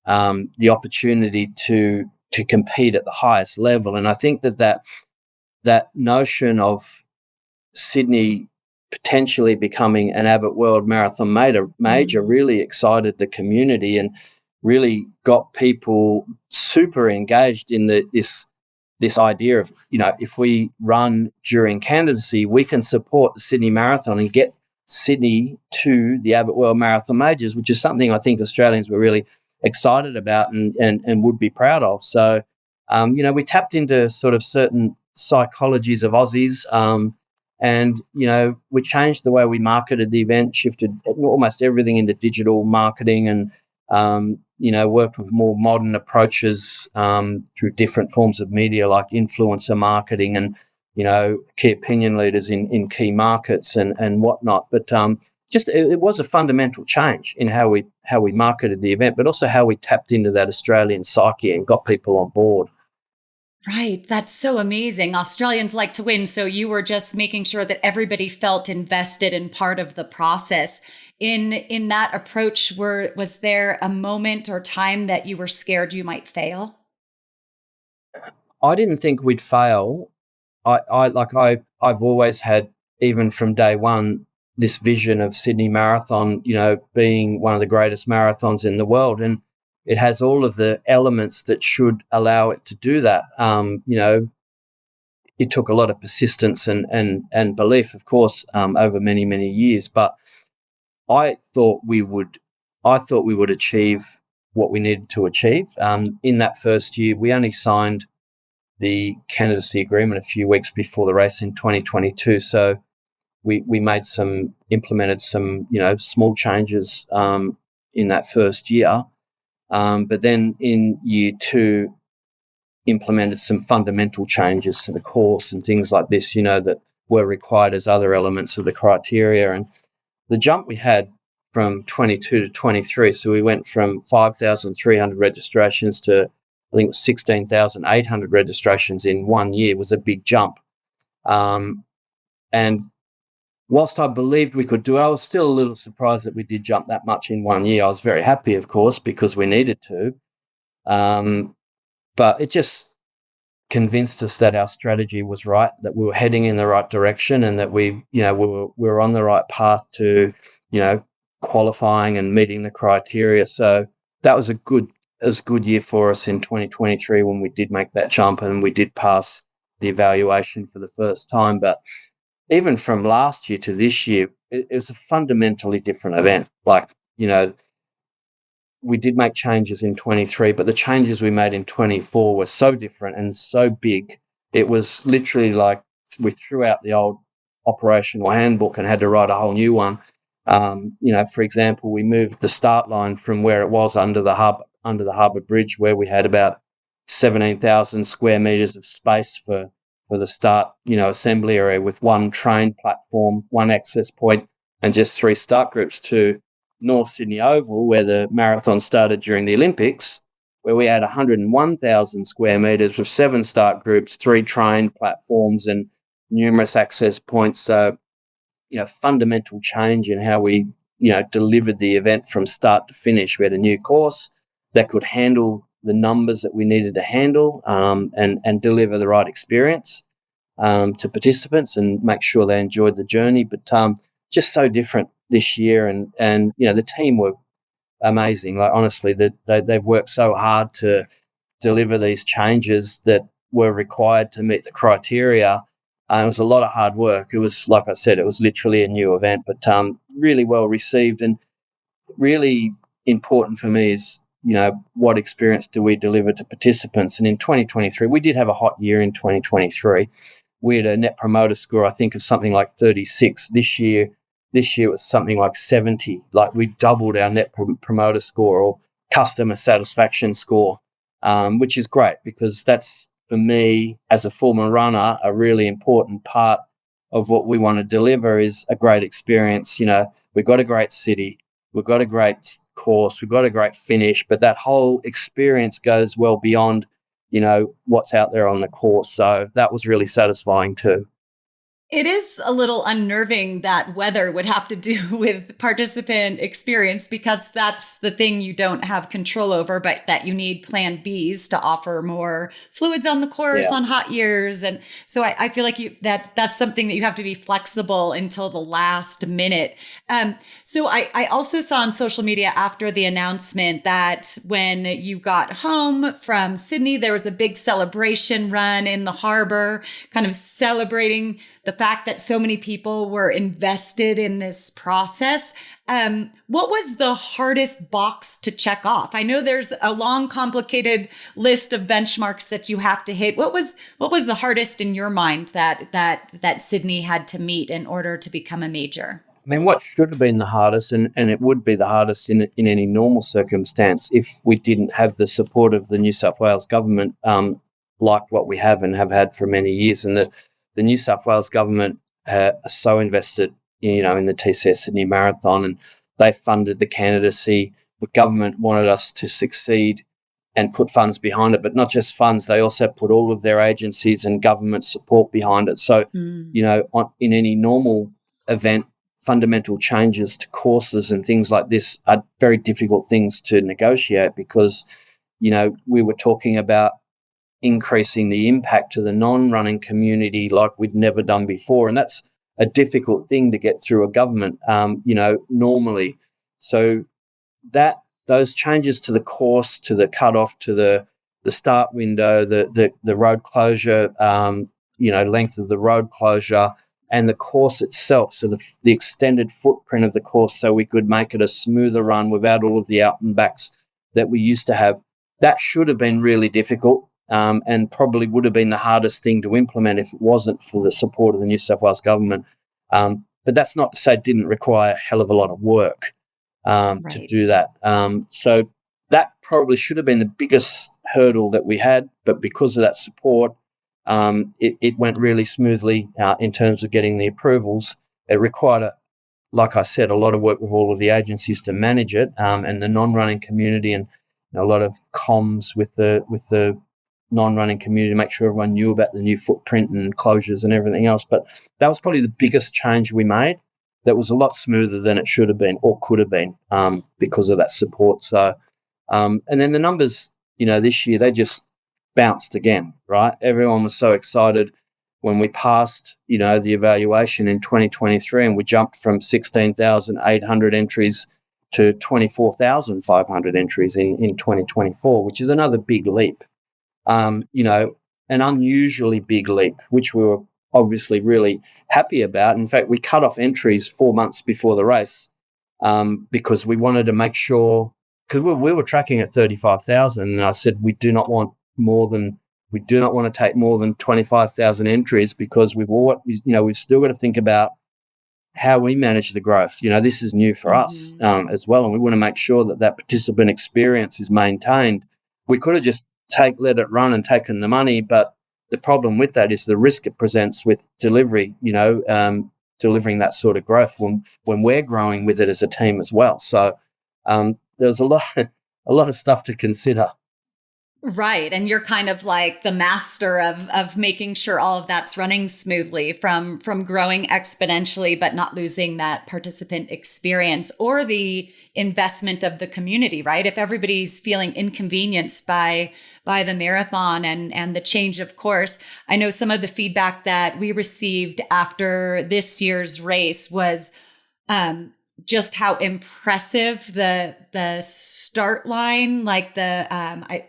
S3: the opportunity to compete at the highest level. And I think that notion of Sydney potentially becoming an Abbott World Marathon major really excited the community and really got people super engaged in this idea of, if we run during candidacy, we can support the Sydney Marathon and get Sydney to the Abbott World Marathon Majors, which is something I think Australians were really excited about and would be proud of. So, we tapped into sort of certain psychologies of Aussies, and, we changed the way we marketed the event, shifted almost everything into digital marketing and, worked with more modern approaches through different forms of media like influencer marketing and, key opinion leaders in key markets and whatnot. But it was a fundamental change in how we marketed the event, but also how we tapped into that Australian psyche and got people on board.
S2: Right. That's so amazing. Australians like to win. So you were just making sure that everybody felt invested in part of the process. In that approach, was there a moment or time that you were scared you might fail?
S3: I didn't think we'd fail. I've always had, even from day one, this vision of Sydney Marathon, being one of the greatest marathons in the world, and it has all of the elements that should allow it to do that. It took a lot of persistence and belief, of course, over many, many years, but I thought we would, I thought we would achieve what we needed to achieve. In that first year, we only signed the candidacy agreement a few weeks before the race in 2022. So we implemented some, small changes in that first year. But then in year two, implemented some fundamental changes to the course and things like this, that were required as other elements of the criteria. And the jump we had from 22 to 23, so we went from 5,300 registrations to, I think it was 16,800 registrations in 1 year, was a big jump. And whilst I believed we could do it, I was still a little surprised that we did jump that much in 1 year. I was very happy, of course, because we needed to. But it just convinced us that our strategy was right, that we were heading in the right direction, and that we were on the right path to, qualifying and meeting the criteria. So that was a good year for us in 2023 when we did make that jump and we did pass the evaluation for the first time. But even from last year to this year, it was a fundamentally different event. We did make changes in 23, but the changes we made in 24 were so different and so big. It was literally like we threw out the old operational handbook and had to write a whole new one. For example, we moved the start line from where it was under the harbour bridge, where we had about 17,000 square metres of space for the start, assembly area, with one train platform, one access point, and just 3 start groups, to North Sydney Oval, where the marathon started during the Olympics, where we had 101,000 square metres with 7 start groups, 3 train platforms, and numerous access points. So, fundamental change in how we, delivered the event from start to finish. We had a new course that could handle the numbers that we needed to handle, and deliver the right experience to participants and make sure they enjoyed the journey. But just so different this year, and the team were amazing. Like, honestly, they've worked so hard to deliver these changes that were required to meet the criteria. It was a lot of hard work. It was, like I said, it was literally a new event, but really well received. And really important for me is, what experience do we deliver to participants? And in 2023, we did have a hot year in 2023. We had a net promoter score, I think, of something like 36. This year it was something like 70. Like, we doubled our net promoter score, or customer satisfaction score, which is great, because that's, for me, as a former runner, a really important part of what we want to deliver is a great experience. We've got a great city, we've got a great course, we've got a great finish, but that whole experience goes well beyond, what's out there on the course. So that was really satisfying too.
S2: It is a little unnerving that weather would have to do with participant experience, because that's the thing you don't have control over, but that you need plan Bs to offer more fluids on the course
S3: Yeah.
S2: on hot years. And so I feel like that's something that you have to be flexible until the last minute. So I also saw on social media after the announcement that when you got home from Sydney, there was a big celebration run in the harbor, kind of celebrating the fact that so many people were invested in this process. What was the hardest box to check off? I know there's a long, complicated list of benchmarks that you have to hit. What was the hardest in your mind that Sydney had to meet in order to become a major?
S3: I mean, what should have been the hardest, and it would be the hardest in any normal circumstance if we didn't have the support of the New South Wales government, like what we have and have had for many years. And the New South Wales government are so invested, in the TCS Sydney Marathon, and they funded the candidacy. The government wanted us to succeed, and put funds behind it, but not just funds. They also put all of their agencies and government support behind it. So, in any normal event, fundamental changes to courses and things like this are very difficult things to negotiate because, we were talking about increasing the impact to the non-running community like we'd never done before. And that's a difficult thing to get through a government, normally. So those changes to the course, to the cutoff, to the start window, the road closure, length of the road closure, and the course itself, so the extended footprint of the course, so we could make it a smoother run without all of the out and backs that we used to have. That should have been really difficult, and probably would have been the hardest thing to implement if it wasn't for the support of the New South Wales government. But that's not to say it didn't require a hell of a lot of work to do that. So that probably should have been the biggest hurdle that we had, but because of that support, it went really smoothly in terms of getting the approvals. It required, like I said, a lot of work with all of the agencies to manage it, and the non-running community, and a lot of comms with the non-running community to make sure everyone knew about the new footprint and closures and everything else. But that was probably the biggest change we made. That was a lot smoother than it should have been or could have been because of that support. So, and then the numbers, this year, they just bounced again, right? Everyone was so excited when we passed, the evaluation in 2023, and we jumped from 16,800 entries to 24,500 entries in 2024, which is another big leap, an unusually big leap, which we were obviously really happy about. In fact, we cut off entries 4 months before the race because we wanted to make sure, because we were tracking at 35,000, and I said we do not want to take more than 25,000 entries because we've still got to think about how we manage the growth. This is new for us as well, and we want to make sure that participant experience is maintained. We could have just let it run and taken the money, but the problem with that is the risk it presents with delivery, delivering that sort of growth when we're growing with it as a team as well. So there's a lot of stuff to consider.
S2: Right. And you're kind of like the master of making sure all of that's running smoothly from growing exponentially, but not losing that participant experience or the investment of the community, right? If everybody's feeling inconvenienced by the marathon and the change of course, I know some of the feedback that we received after this year's race was just how impressive the start line, like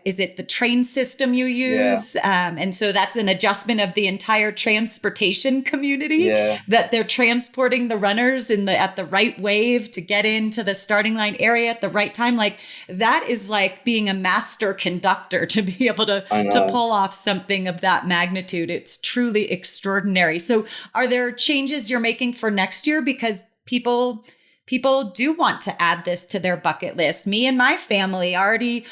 S2: is it the train system you use? Yeah. And so that's an adjustment of the entire transportation community, that they're transporting the runners at the right wave to get into the starting line area at the right time. Like that is like being a master conductor to be able to pull off something of that magnitude. It's truly extraordinary. So are there changes you're making for next year? Because people do want to add this to their bucket list. Me and my family already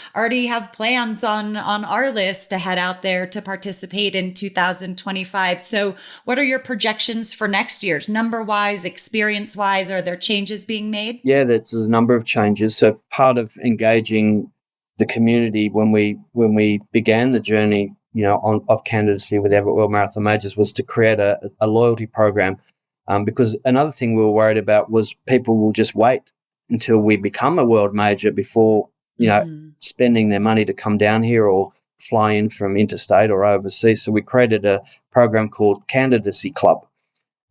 S2: have plans on our list to head out there to participate in 2025. So what are your projections for next year? Number-wise, experience-wise, are there changes being made?
S3: Yeah, there's a number of changes. So part of engaging the community when we began the journey, of candidacy with Abbott World Marathon Majors was to create a loyalty program. Because another thing we were worried about was people will just wait until we become a world major before, spending their money to come down here or fly in from interstate or overseas. So we created a program called Candidacy Club.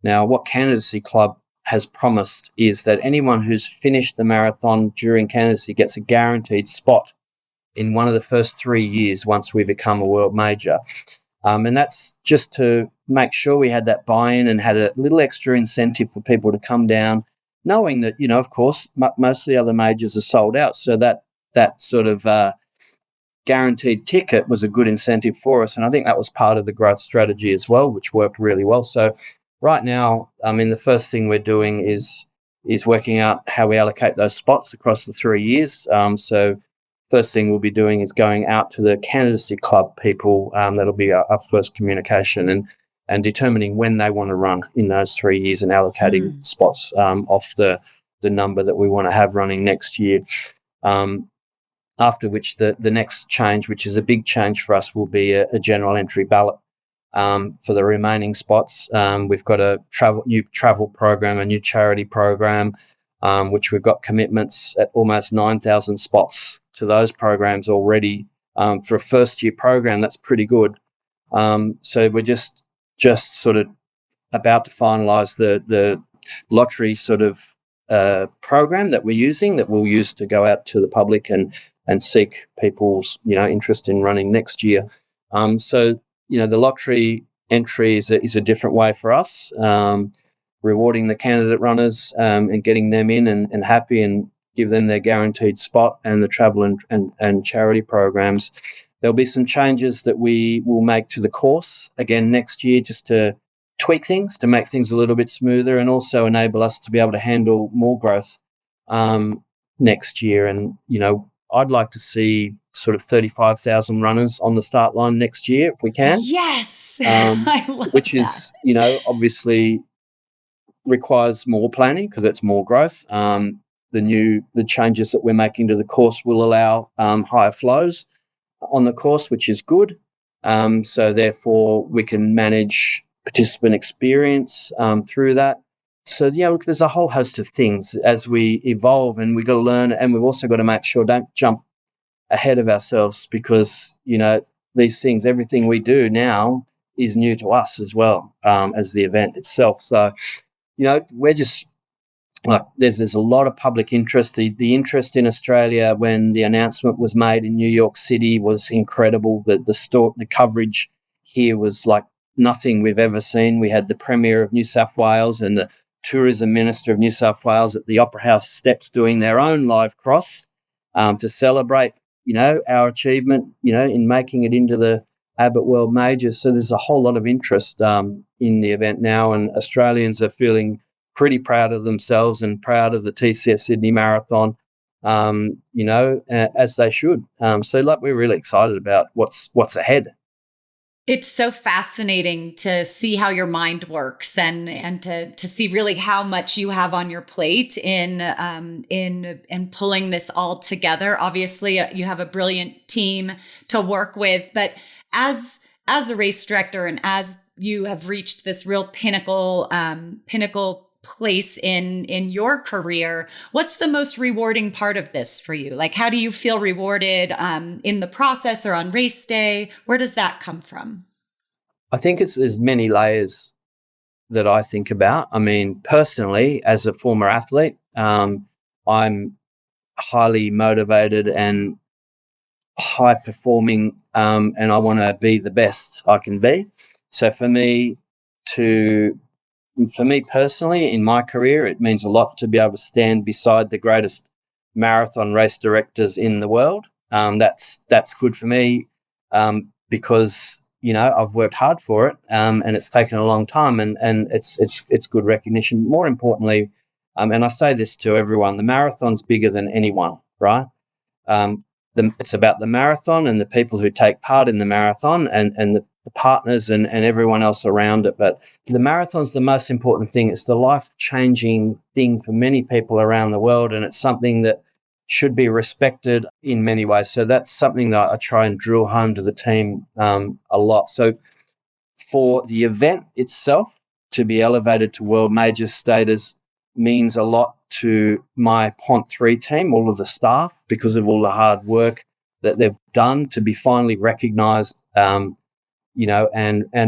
S3: Now, what Candidacy Club has promised is that anyone who's finished the marathon during candidacy gets a guaranteed spot in one of the first 3 years once we become a world major. And that's just to make sure we had that buy-in and had a little extra incentive for people to come down, knowing that, of course, most of the other majors are sold out. So that sort of guaranteed ticket was a good incentive for us. And I think that was part of the growth strategy as well, which worked really well. So right now, the first thing we're doing is working out how we allocate those spots across the 3 years. So first thing we'll be doing is going out to the Candidacy Club people. That'll be our first communication and determining when they want to run in those 3 years and allocating spots off the number that we want to have running next year. after which the next change, which is a big change for us, will be a general entry ballot for the remaining spots. We've got a new travel program, a new charity program, which we've got commitments at almost 9,000 spots to those programs already. For a first-year program, that's pretty good. So we're just sort of about to finalise the lottery sort of program that we're using, that we'll use to go out to the public and seek people's interest in running next year. So the lottery entry is a different way for us, rewarding the candidate runners and getting them in and happy and give them their guaranteed spot, and the travel and charity programs. There'll be some changes that we will make to the course again next year, just to tweak things, to make things a little bit smoother, and also enable us to be able to handle more growth next year. And, I'd like to see sort of 35,000 runners on the start line next year if we can.
S2: Yes. I love
S3: which
S2: that.
S3: is, obviously requires more planning because it's more growth. The changes that we're making to the course will allow higher flows on the course, which is good. So therefore we can manage participant experience through that. So, look, there's a whole host of things as we evolve, and we've got to learn, and we've also got to make sure don't jump ahead of ourselves, because, these things, everything we do now is new to us as well, as the event itself. So, we're just, like, there's a lot of public interest. The interest in Australia when the announcement was made in New York City was incredible. The coverage here was like nothing we've ever seen. We had the Premier of New South Wales and the Tourism Minister of New South Wales at the Opera House steps doing their own live cross to celebrate, our achievement, in making it into the Abbott World Majors. So there's a whole lot of interest in the event now, and Australians are feeling pretty proud of themselves and proud of the TCS Sydney Marathon, as they should. So, we're really excited about what's ahead.
S2: It's so fascinating to see how your mind works and to see really how much you have on your plate in pulling this all together. Obviously, you have a brilliant team to work with, but as a race director, and as you have reached this real pinnacle place in your career, what's the most rewarding part of this for you? Like, how do you feel rewarded in the process or on race day? Where does that come from?
S3: I think there's many layers that I think about. I mean, personally, as a former athlete, I'm highly motivated and high performing, and I want to be the best I can be. So for me personally, in my career, it means a lot to be able to stand beside the greatest marathon race directors in the world. That's good for me because I've worked hard for it, and it's taken a long time, and it's good recognition. More importantly, and I say this to everyone, the marathon's bigger than anyone, right? It's about the marathon and the people who take part in the marathon and the partners and everyone else around it. But the marathon's the most important thing. It's the life-changing thing for many people around the world, and it's something that should be respected in many ways. So that's something that I try and drill home to the team a lot. So for the event itself to be elevated to World Majors status means a lot to my Pont 3 team, all of the staff, because of all the hard work that they've done to be finally recognised, and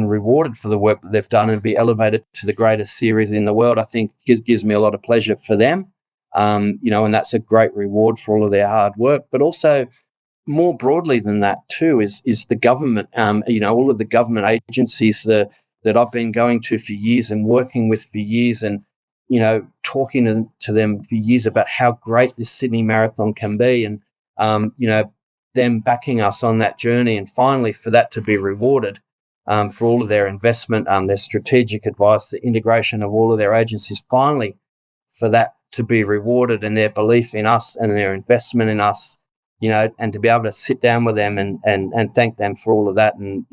S3: rewarded for the work that they've done and be elevated to the greatest series in the world. I think gives me a lot of pleasure for them, and that's a great reward for all of their hard work. But also, more broadly than that too, is the government. All of the government agencies that I've been going to for years and working with for years, and talking to them for years about how great this Sydney Marathon can be, and them backing us on that journey, and finally for that to be rewarded for all of their investment, their strategic advice, the integration of all of their agencies, finally for that to be rewarded, and their belief in us and their investment in us, and to be able to sit down with them and thank them for all of that, and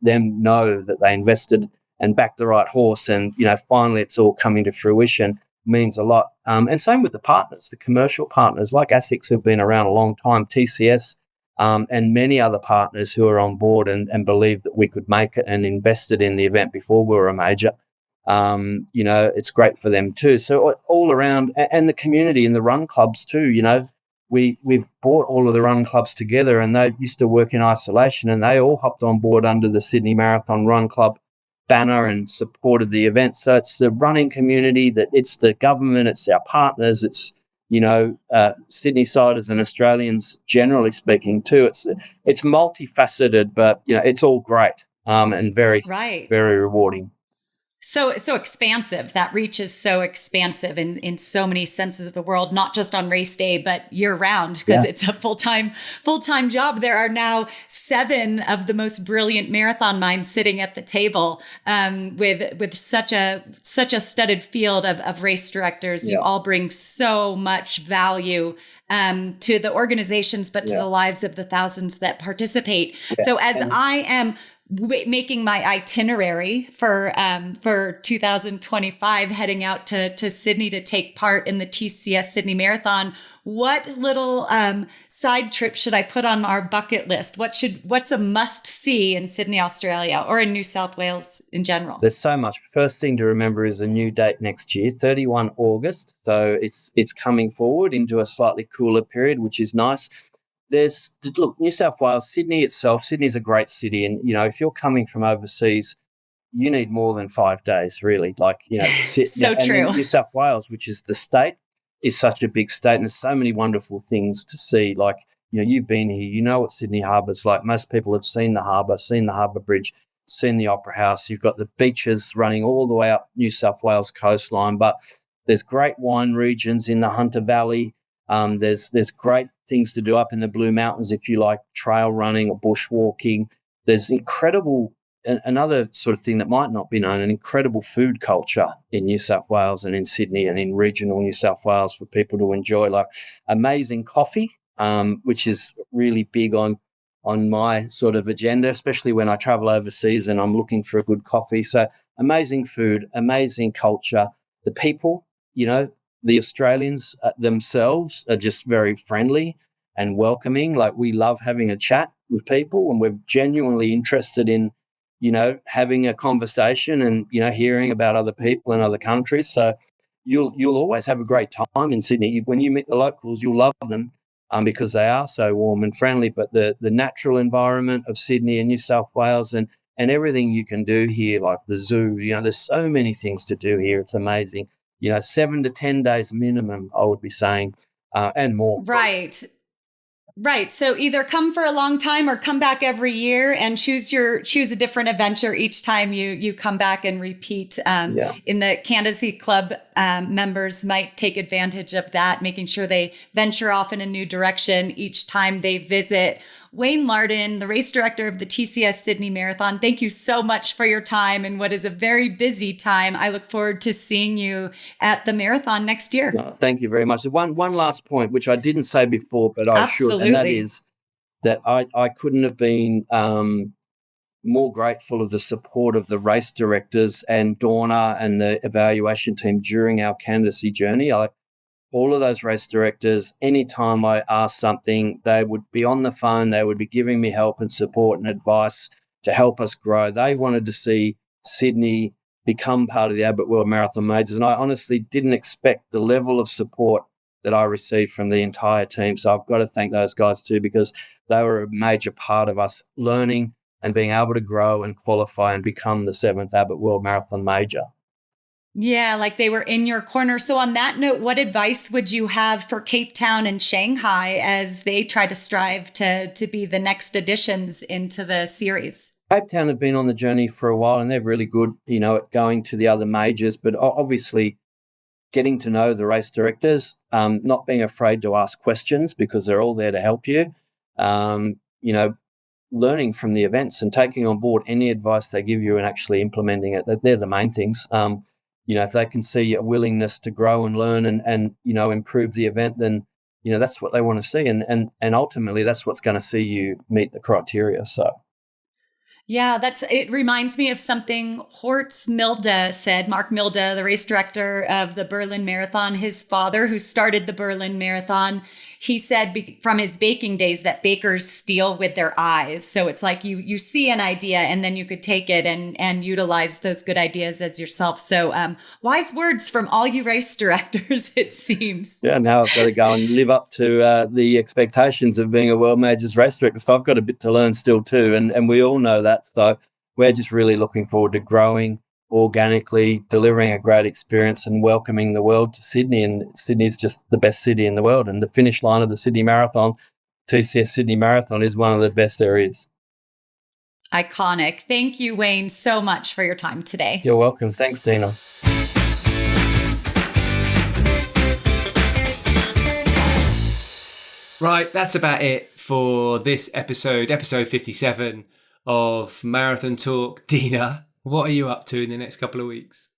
S3: them know that they invested and backed the right horse, and finally it's all coming to fruition, means a lot. And same with the partners, the commercial partners like ASICS, who've been around a long time, TCS, and many other partners who are on board and believe that we could make it and invested in the event before we were a major. It's great for them too. So all around, and the community and the run clubs too, we've brought all of the run clubs together, and they used to work in isolation, and they all hopped on board under the Sydney Marathon Run Club banner and supported the event. So it's the running community, that it's the government, it's our partners, it's Sydney-siders and Australians generally speaking too. It's multifaceted, but it's all great and very
S2: Right.
S3: very rewarding.
S2: So expansive. That reach is so expansive in so many senses of the world, not just on race day, but year round, because it's a full-time job. There are now 7 of the most brilliant marathon minds sitting at the table, with such a studded field of race directors. You all bring so much value to the organizations, but to the lives of the thousands that participate. So as I am making my itinerary for 2025, heading out to Sydney to take part in the TCS Sydney Marathon, what little side trip should I put on our bucket list? What's a must see in Sydney, Australia, or in New South Wales in general?
S3: There's so much. First thing to remember is a new date next year, 31 August. So it's coming forward into a slightly cooler period, which is nice. New South Wales, Sydney itself. Sydney's a great city, and if you're coming from overseas, you need more than 5 days, really.
S2: So true.
S3: And New South Wales, which is the state, is such a big state, and there's so many wonderful things to see. You've been here, you know what Sydney Harbour's like. Most people have seen the harbour, seen the harbour bridge, seen the Opera House. You've got the beaches running all the way up New South Wales coastline, but there's great wine regions in the Hunter Valley. There's great things to do up in the Blue Mountains if you like trail running or bushwalking. There's incredible, another sort of thing that might not be known, an incredible food culture in New South Wales and in Sydney and in regional New South Wales for people to enjoy, like amazing coffee, which is really big on my sort of agenda, especially when I travel overseas and I'm looking for a good coffee. So amazing food, amazing culture. The people, the Australians themselves are just very friendly and welcoming. We love having a chat with people, and we're genuinely interested in, having a conversation and, hearing about other people in other countries. So you'll always have a great time in Sydney. When you meet the locals, you'll love them because they are so warm and friendly. But the natural environment of Sydney and New South Wales and everything you can do here, like the zoo, there's so many things to do here. It's amazing. 7 to 10 days minimum, I would be saying, and more.
S2: Right. So either come for a long time or come back every year and choose a different adventure each time you come back and repeat. In the Candidacy Club, members might take advantage of that, making sure they venture off in a new direction each time they visit. Wayne Larden, the race director of the TCS Sydney Marathon, thank you so much for your time in what is a very busy time. I look forward to seeing you at the marathon next year.
S3: No, thank you very much. One last point, which I didn't say before, but I should, and that is that I couldn't have been more grateful of the support of the race directors and Dorna and the evaluation team during our candidacy journey. All of those race directors, anytime I asked something, they would be on the phone, they would be giving me help and support and advice to help us grow. They wanted to see Sydney become part of the Abbott World Marathon Majors, and I honestly didn't expect the level of support that I received from the entire team. So I've got to thank those guys too, because they were a major part of us learning and being able to grow and qualify and become the 7th Abbott World Marathon Major.
S2: Yeah, like they were in your corner. So on that note, what advice would you have for Cape Town and Shanghai as they try to strive to be the next additions into the series?
S3: Cape Town have been on the journey for a while, and they're really good, at going to the other majors, but obviously getting to know the race directors, not being afraid to ask questions because they're all there to help you, learning from the events and taking on board any advice they give you and actually implementing it. They're the main things. If they can see a willingness to grow and learn and improve the event, then, that's what they want to see. And ultimately that's what's going to see you meet the criteria. So.
S2: Yeah, it reminds me of something Horst Milde said, Mark Milde, the race director of the Berlin Marathon, his father, who started the Berlin Marathon. He said from his baking days that bakers steal with their eyes. So it's like you see an idea and then you could take it and utilize those good ideas as yourself. So wise words from all you race directors, it seems.
S3: Yeah, now I've got to go and live up to the expectations of being a World Majors race director. So I've got a bit to learn still too. And we all know that. So we're just really looking forward to growing organically, delivering a great experience and welcoming the world to Sydney. And Sydney is just the best city in the world. And the finish line of the Sydney Marathon, TCS Sydney Marathon, is one of the best there is.
S2: Iconic. Thank you, Wayne, so much for your time today.
S3: You're welcome. Thanks, Dina.
S1: Right, that's about it for this episode 57 of Marathon Talk. Dina, what are you up to in the next couple of weeks?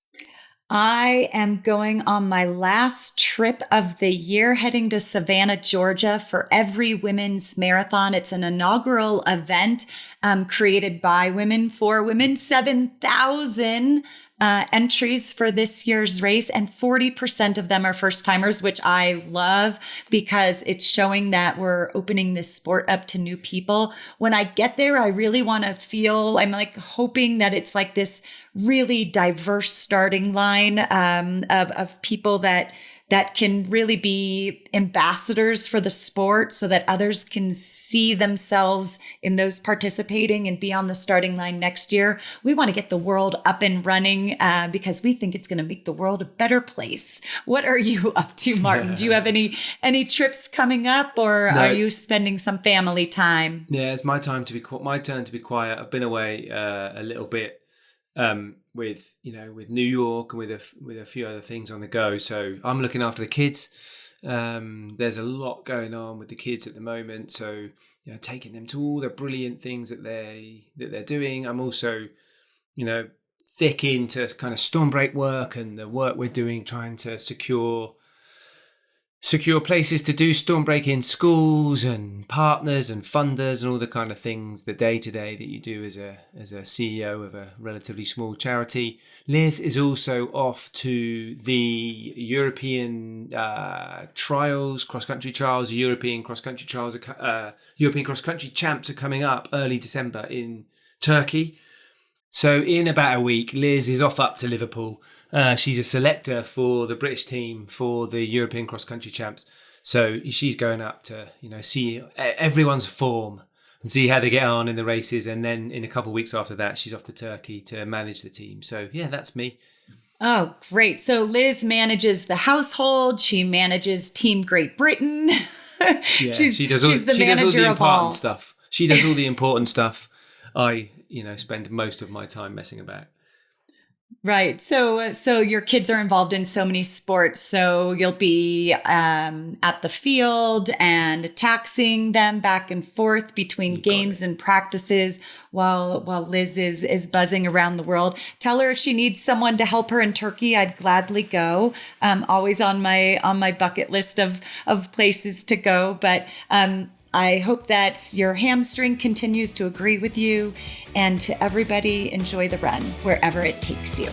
S2: I am going on my last trip of the year, heading to Savannah, Georgia for Every Women's Marathon. It's an inaugural event created by women for women, 7,000 entries for this year's race, and 40% of them are first timers, which I love because it's showing that we're opening this sport up to new people. When I get there, I really want to feel, I'm like hoping that it's like this really diverse starting line of people that can really be ambassadors for the sport so that others can see themselves in those participating and be on the starting line next year. We want to get the world up and running because we think it's going to make the world a better place. What are you up to, Martin? Do you have any trips coming up, or
S1: No.
S2: are you spending some family time?
S1: Yeah, it's my turn to be quiet. I've been away a little bit with New York and with a few other things on the go. So I'm looking after the kids. There's a lot going on with the kids at the moment. So taking them to all the brilliant things that they're doing. I'm also thick into kind of Stormbreak work and the work we're doing, trying to secure places to do Stormbreak in schools and partners and funders and all the kind of things, the day-to-day that you do as a CEO of a relatively small charity. Liz is also off to the European cross-country trials. European cross-country champs are coming up early December in Turkey. So in about a week, Liz is off up to Liverpool. She's a selector for the British team for the European cross-country champs. So she's going up to, see everyone's form and see how they get on in the races. And then in a couple of weeks after that, she's off to Turkey to manage the team. So yeah, that's me.
S2: Oh, great. So Liz manages the household. She manages Team Great Britain.
S1: Yeah,
S2: she's the
S1: all
S2: manager
S1: the
S2: of all.
S1: important stuff. She does all the important stuff. I, spend most of my time messing about.
S2: Right. So your kids are involved in so many sports. So you'll be at the field and taxiing them back and forth between games and practices while Liz is buzzing around the world. Tell her if she needs someone to help her in Turkey, I'd gladly go. Always on my bucket list of places to go. But I hope that your hamstring continues to agree with you, and to everybody, enjoy the run wherever it takes you.